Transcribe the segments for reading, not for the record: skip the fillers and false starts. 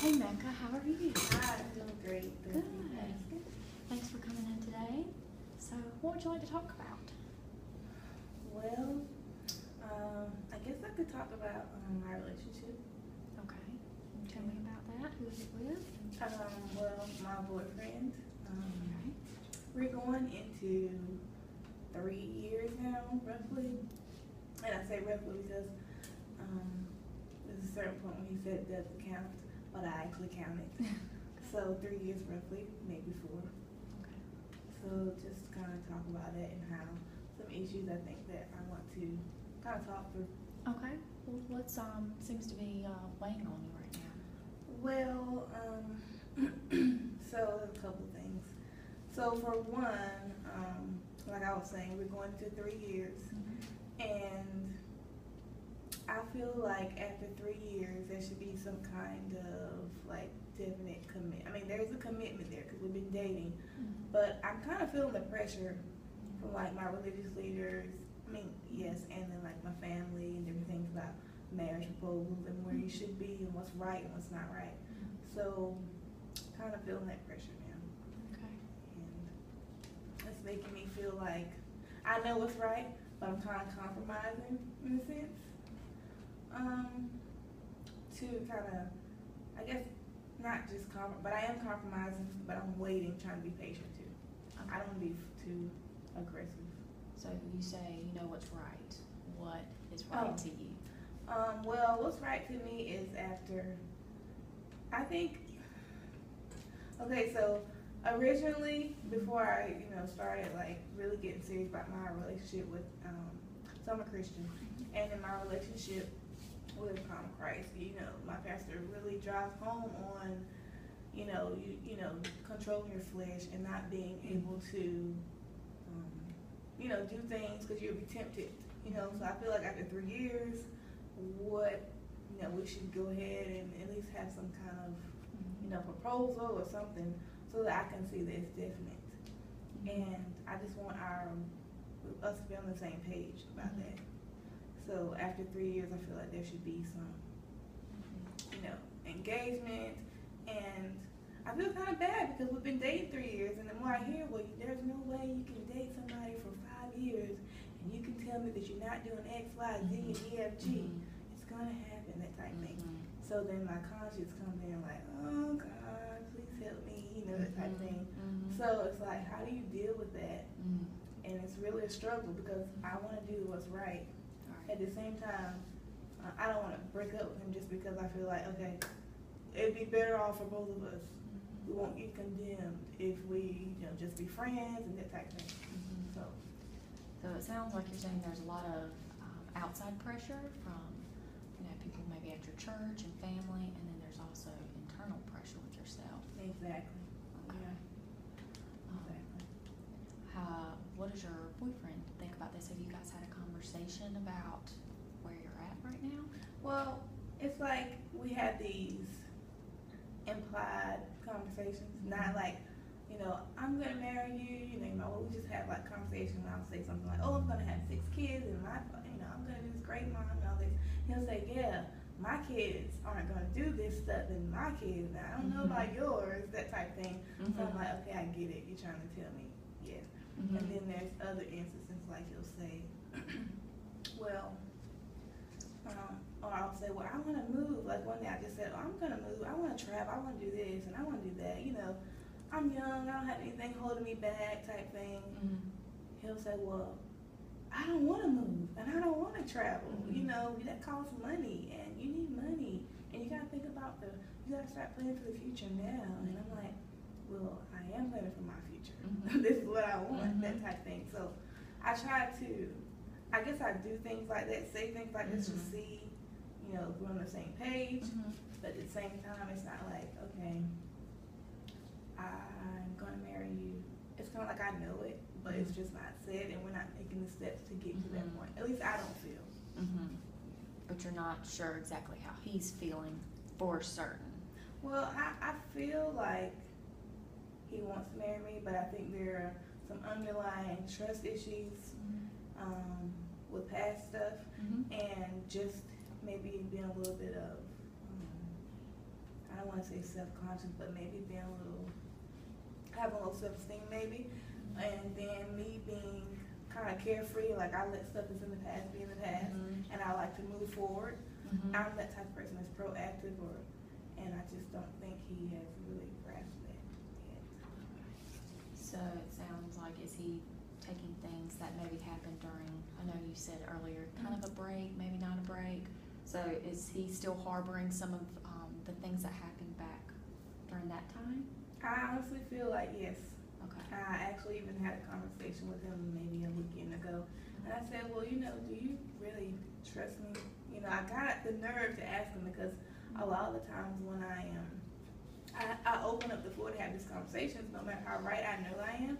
Hey Mecca, how are you? Hi, I'm doing great. Thank Good. you for asking. Thanks for coming in today. So, what would you like to talk about? Well, I guess I could talk about my relationship. Okay. Can you tell me about that? Who is it with? Well, my boyfriend. Okay. We're going into 3 years now, roughly. And I say roughly because there's a certain point when he said it doesn't count, but I actually counted. So 3 years roughly, maybe 4. Okay. So just kind of talk about it and how some issues I think that I want to kind of talk through. Okay. Well, what's seems to be weighing on you right now? Well, so there's a couple things. So for one, like I was saying, we're going to 3 years, and I feel like after 3 years there should be some kind of like definite commit. I mean, there's a commitment there because we've been dating, but I'm kind of feeling the pressure from like my religious leaders. I mean, yes, and then like my family and different things about marriage proposals and where you should be and what's right and what's not right. So, kind of feeling that pressure now, Okay. and it's making me feel like I know what's right, but I'm kind of compromising in a sense. To kind of, I guess, not just but I am compromising, but I'm waiting, trying to be patient too. Okay. I don't want to be too aggressive. So you say you know what's right. What is right to you? Well, what's right to me is after, I think, okay, so originally, before I, started like really getting serious about my relationship with, so I'm a Christian, and in my relationship with Christ, my pastor really drives home on, controlling your flesh and not being able to, do things because you'll be tempted, so I feel like after 3 years, we should go ahead and at least have some kind of, proposal or something so that I can see that it's definite. And I just want us to be on the same page about that. So after 3 years, I feel like there should be some, engagement, and I feel kind of bad because we've been dating 3 years, and the more I hear, well, there's no way you can date somebody for 5 years, and you can tell me that you're not doing X, Y, Z, and E, F, G. It's gonna happen, that type thing. So then my conscience comes in like, oh God, please help me, that type thing. So it's like, how do you deal with that? And it's really a struggle because I want to do what's right. At the same time, I don't want to break up with him just because I feel like, okay, it'd be better off for both of us. We won't get condemned if we, just be friends and that type of thing. So it sounds like you're saying there's a lot of outside pressure from, people maybe at your church and family, and then there's also internal pressure with yourself. Exactly. Okay. Yeah. Exactly. What does your boyfriend think about this? Have you guys had a conversation about where you're at right now? Well, it's like we had these implied conversations, not like, I'm gonna marry you, we just have like conversations, and I'll say something like, oh, I'm gonna have 6 kids, and I'm gonna do this great mom and all this. He'll say, yeah, my kids aren't gonna do this stuff, and my kids, now I don't know about yours, that type thing. So I'm like, okay, I get it, you're trying to tell me, yeah. And then there's other instances like he'll say, well, or I'll say, well, I want to move. Like one day I just said, oh, I'm going to move. I want to travel. I want to do this and I want to do that. I'm young. I don't have anything holding me back type thing. He'll say, well, I don't want to move and I don't want to travel. That costs money and you need money. And you got to think about you got to start planning for the future now. And I'm like, well, I am planning for my future. This is what I want, that type of thing. So I try to, I guess I do things like that, say things like this to see, if we're on the same page. But at the same time, it's not like, okay, I'm going to marry you. It's kind of like I know it, but it's just not said, and we're not making the steps to get to that point. At least I don't feel. But you're not sure exactly how he's feeling for certain. Well, I feel like he wants to marry me, but I think there are some underlying trust issues with past stuff, and just maybe being a little bit of, I don't want to say self-conscious, but maybe being having a little self-esteem maybe. And then me being kind of carefree, like I let stuff that's in the past be in the past, and I like to move forward. I'm that type of person that's proactive, and I just don't think he has really grasped that yet. So it sounds like, is he taking things that maybe happened during, I know you said earlier, kind of a break, maybe not a break. So is he still harboring some of the things that happened back during that time? I honestly feel like yes. Okay. I actually even had a conversation with him maybe a weekend ago, and I said, well, do you really trust me? I got the nerve to ask him because a lot of the times when I open up the floor to have these conversations, no matter how right I know I am,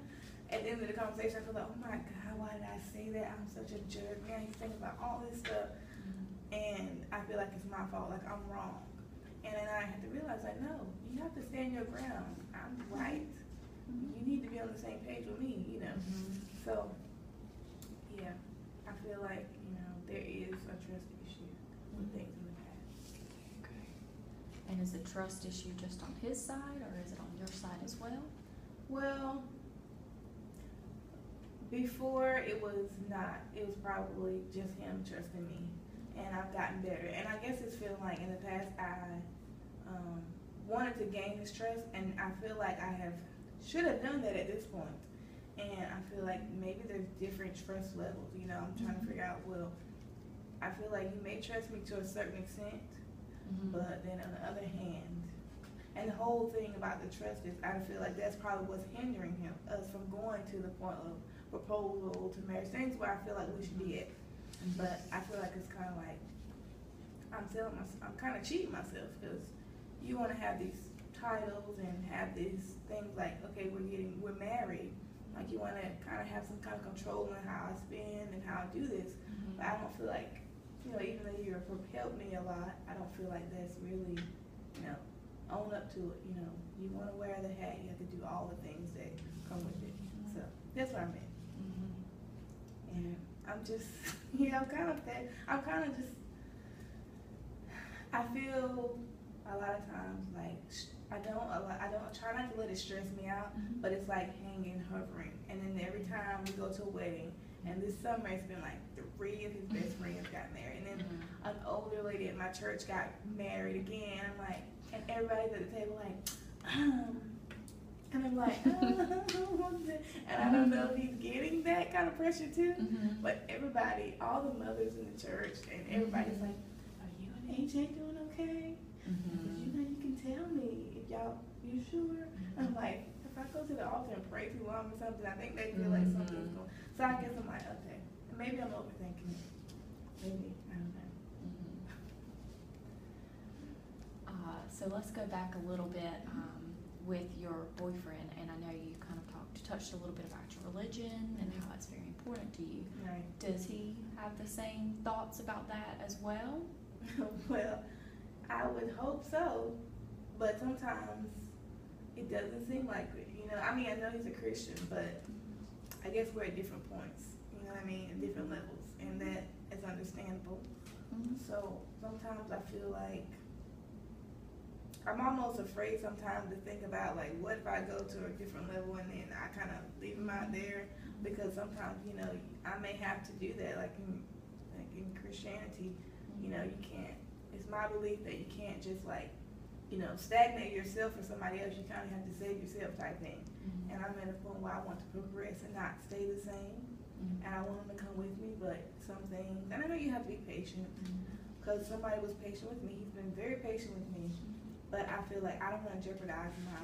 at the end of the conversation I feel like, oh my God, why did I say that? I'm such a jerk. Man, he's thinking about all this stuff, and I feel like it's my fault, like I'm wrong. And then I had to realize, like, no, you have to stand your ground. I'm right. You need to be on the same page with me, So, yeah, I feel like, there is a trust issue with things in the past. Okay. And is the trust issue just on his side, or is it on your side as well? Well, before it was not. It was probably just him trusting me. And I've gotten better. And I guess it's feeling like in the past I wanted to gain his trust, and I feel like should have done that at this point. And I feel like maybe there's different trust levels. I'm trying to figure out, well, I feel like you may trust me to a certain extent, but then on the other hand, and the whole thing about the trust is I feel like that's probably what's hindering us from going to the point of proposal to marriage, things where I feel like we should be at. But I feel like it's kind of like I'm kind of cheating myself, because you want to have these titles and have these things like, okay, we're married. Like you want to kind of have some kind of control in how I spend and how I do this. But I don't feel like, even though you've helped me a lot, I don't feel like that's really, own up to it. You want to wear the hat, you have to do all the things that come with it. So that's what I meant. And I'm just, I feel a lot of times like I don't try not to let it stress me out, but it's like hanging, hovering. And then every time we go to a wedding, and this summer it's been like 3 of his best friends got married, and then an older lady at my church got married again. I'm like, and everybody's at the table like, and I'm like, and I don't know if he's getting that kind of pressure too, but everybody, all the mothers in the church, and everybody's like, are you and AJ doing okay? Because you can tell me if you sure? I'm like, if I go to the altar and pray too long or something, I think they feel like something's going. So I guess I'm like, okay, maybe I'm overthinking it. Maybe, I don't know. So let's go back a little bit with your boyfriend, and I know you kind of touched a little bit about your religion and how it's very important to you. Right. Does he have the same thoughts about that as well? Well, I would hope so, but sometimes it doesn't seem like it. I mean, I know he's a Christian, but I guess we're at different points, at different levels, and that is understandable. So sometimes I feel like I'm almost afraid sometimes to think about, like, what if I go to a different level and then I kind of leave him out there, because sometimes, I may have to do that, like in Christianity, you can't, it's my belief that you can't just stagnate yourself for somebody else. You kind of have to save yourself type thing. And I'm at a point where I want to progress and not stay the same. And I want him to come with me, but some things, and I know you have to be patient, because somebody was patient with me. He's been very patient with me, but I feel like I don't want to jeopardize my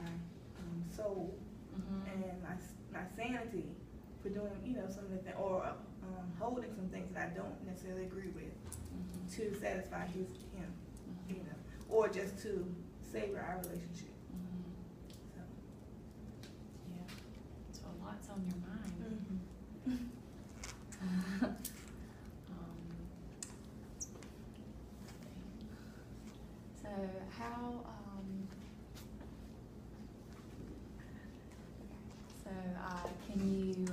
soul and my sanity for doing, some of the things, or holding some things that I don't necessarily agree with to satisfy him, or just to savor our relationship. So, yeah. So a lot's on your mind. So how, can you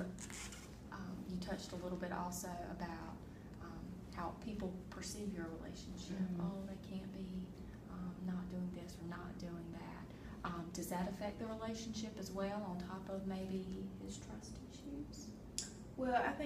touched a little bit also about how people perceive your relationship. Oh, they can't be not doing this or not doing that. Does that affect the relationship as well, on top of maybe his trust issues? Well, I think